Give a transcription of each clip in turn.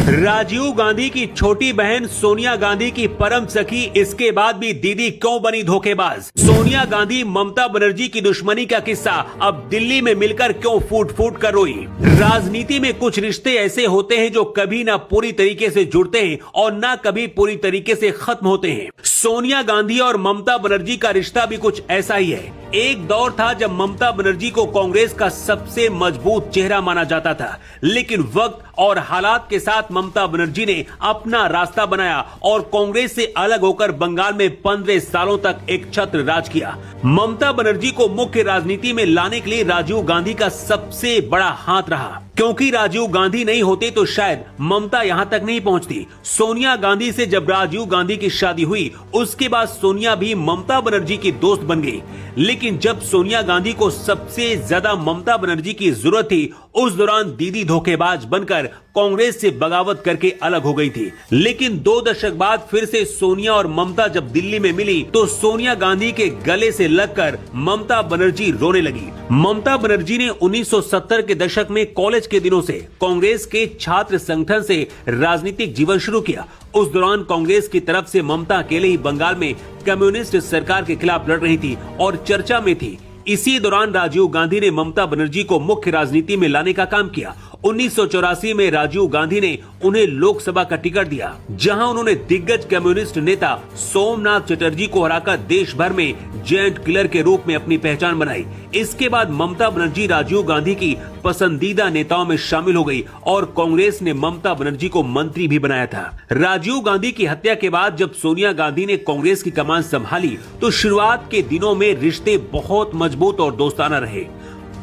राजीव गांधी की छोटी बहन सोनिया गांधी की परम सखी, इसके बाद भी दीदी क्यों बनी धोखेबाज। सोनिया गांधी ममता बनर्जी की दुश्मनी का किस्सा अब दिल्ली में मिलकर क्यों फूट फूट कर रोई। राजनीति में कुछ रिश्ते ऐसे होते हैं जो कभी ना पूरी तरीके से जुड़ते हैं और ना कभी पूरी तरीके से खत्म होते हैं। सोनिया गांधी और ममता बनर्जी का रिश्ता भी कुछ ऐसा ही है। एक दौर था जब ममता बनर्जी को कांग्रेस का सबसे मजबूत चेहरा माना जाता था, लेकिन वक्त और हालात के साथ ममता बनर्जी ने अपना रास्ता बनाया और कांग्रेस से अलग होकर बंगाल में 15 सालों तक एक छत्र राज किया। ममता बनर्जी को मुख्य राजनीति में लाने के लिए राजीव गांधी का सबसे बड़ा हाथ रहा, क्योंकि राजीव गांधी नहीं होते तो शायद ममता यहां तक नहीं पहुंचती। सोनिया गांधी से जब राजीव गांधी की शादी हुई, उसके बाद सोनिया भी ममता बनर्जी की दोस्त बन गई। लेकिन जब सोनिया गांधी को सबसे ज्यादा ममता बनर्जी की जरूरत थी, उस दौरान दीदी धोखेबाज बनकर कांग्रेस से बगावत करके अलग हो गई थी। लेकिन 2 दशक बाद फिर से सोनिया और ममता जब दिल्ली में मिली तो सोनिया गांधी के गले से लगकर ममता बनर्जी रोने लगी। ममता बनर्जी ने 1970 के दशक में कॉलेज के दिनों से कांग्रेस के छात्र संगठन से राजनीतिक जीवन शुरू किया। उस दौरान कांग्रेस की तरफ से ममता अकेले ही बंगाल में कम्युनिस्ट सरकार के खिलाफ लड़ रही थी और चर्चा में थी। इसी दौरान राजीव गांधी ने ममता बनर्जी को मुख्य राजनीति में लाने का काम किया। 1984 में राजीव गांधी ने उन्हें लोकसभा का टिकट दिया, जहां उन्होंने दिग्गज कम्युनिस्ट नेता सोमनाथ चटर्जी को हराकर देश भर में जेंट किलर के रूप में अपनी पहचान बनाई। इसके बाद ममता बनर्जी राजीव गांधी की पसंदीदा नेताओं में शामिल हो गई और कांग्रेस ने ममता बनर्जी को मंत्री भी बनाया था। राजीव गांधी की हत्या के बाद जब सोनिया गांधी ने कांग्रेस की कमान संभाली तो शुरुआत के दिनों में रिश्ते बहुत मजबूत और दोस्ताना रहे।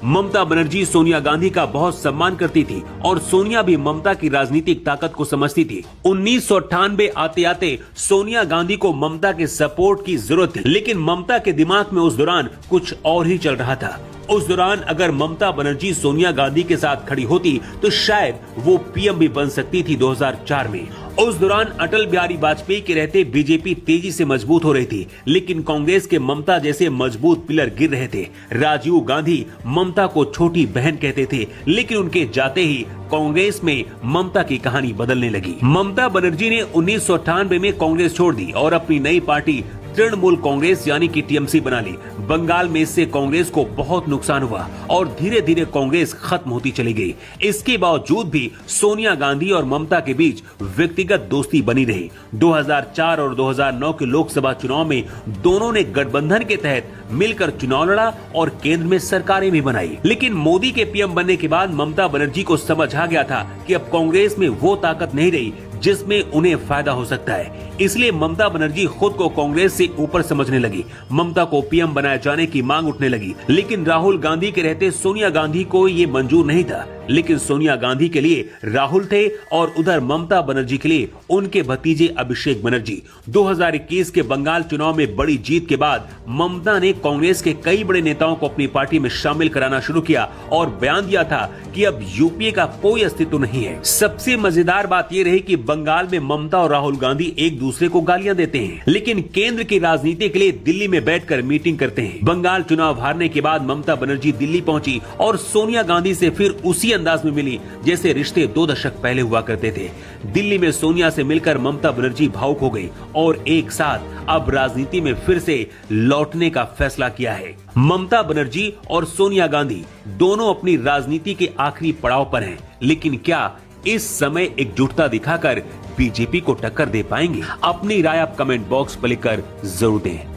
ममता बनर्जी सोनिया गांधी का बहुत सम्मान करती थी और सोनिया भी ममता की राजनीतिक ताकत को समझती थी। 1998 आते आते सोनिया गांधी को ममता के सपोर्ट की जरूरत थी, लेकिन ममता के दिमाग में उस दौरान कुछ और ही चल रहा था। उस दौरान अगर ममता बनर्जी सोनिया गांधी के साथ खड़ी होती तो शायद वो पीएम भी बन सकती थी 2004 में। उस दौरान अटल बिहारी वाजपेयी के रहते बीजेपी तेजी से मजबूत हो रही थी, लेकिन कांग्रेस के ममता जैसे मजबूत पिलर गिर रहे थे। राजीव गांधी ममता को छोटी बहन कहते थे, लेकिन उनके जाते ही कांग्रेस में ममता की कहानी बदलने लगी। ममता बनर्जी ने 1998 में कांग्रेस छोड़ दी और अपनी नई पार्टी तृणमूल कांग्रेस यानी कि टीएमसी बना ली। बंगाल में इससे कांग्रेस को बहुत नुकसान हुआ और धीरे धीरे कांग्रेस खत्म होती चली गई। इसके बावजूद भी सोनिया गांधी और ममता के बीच व्यक्तिगत दोस्ती बनी रही। 2004 और 2009 के लोकसभा चुनाव में दोनों ने गठबंधन के तहत मिलकर चुनाव लड़ा और केंद्र में सरकारें भी बनाई। लेकिन मोदी के पीएम बनने के बाद ममता बनर्जी को समझ आ गया था कि अब कांग्रेस में वो ताकत नहीं रही जिसमें उन्हें फायदा हो सकता है। इसलिए ममता बनर्जी खुद को कांग्रेस से ऊपर समझने लगी। ममता को पीएम बनाए जाने की मांग उठने लगी, लेकिन राहुल गांधी के रहते सोनिया गांधी को ये मंजूर नहीं था। लेकिन सोनिया गांधी के लिए राहुल थे और उधर ममता बनर्जी के लिए उनके भतीजे अभिषेक बनर्जी। 2021 के बंगाल चुनाव में बड़ी जीत के बाद ममता ने कांग्रेस के कई बड़े नेताओं को अपनी पार्टी में शामिल कराना शुरू किया और बयान दिया था कि अब यूपीए का कोई अस्तित्व नहीं है। सबसे मजेदार बात यह रही कि बंगाल में ममता और राहुल गांधी एक दूसरे को गालियां देते हैं, लेकिन केंद्र की राजनीति के लिए दिल्ली में बैठकर मीटिंग करते हैं। बंगाल चुनाव हारने के बाद ममता बनर्जी दिल्ली पहुंची और सोनिया गांधी से फिर उसी अंदाज में मिली जैसे रिश्ते 2 दशक पहले हुआ करते थे। दिल्ली में सोनिया से मिलकर ममता बनर्जी भावुक हो गई और एक साथ अब राजनीति में फिर से लौटने का फैसला किया है। ममता बनर्जी और सोनिया गांधी दोनों अपनी राजनीति के आखिरी पड़ाव पर हैं, लेकिन क्या इस समय एकजुटता दिखाकर बीजेपी को टक्कर दे पाएंगे? अपनी राय आप कमेंट बॉक्स पर लिखकर जरूर दें।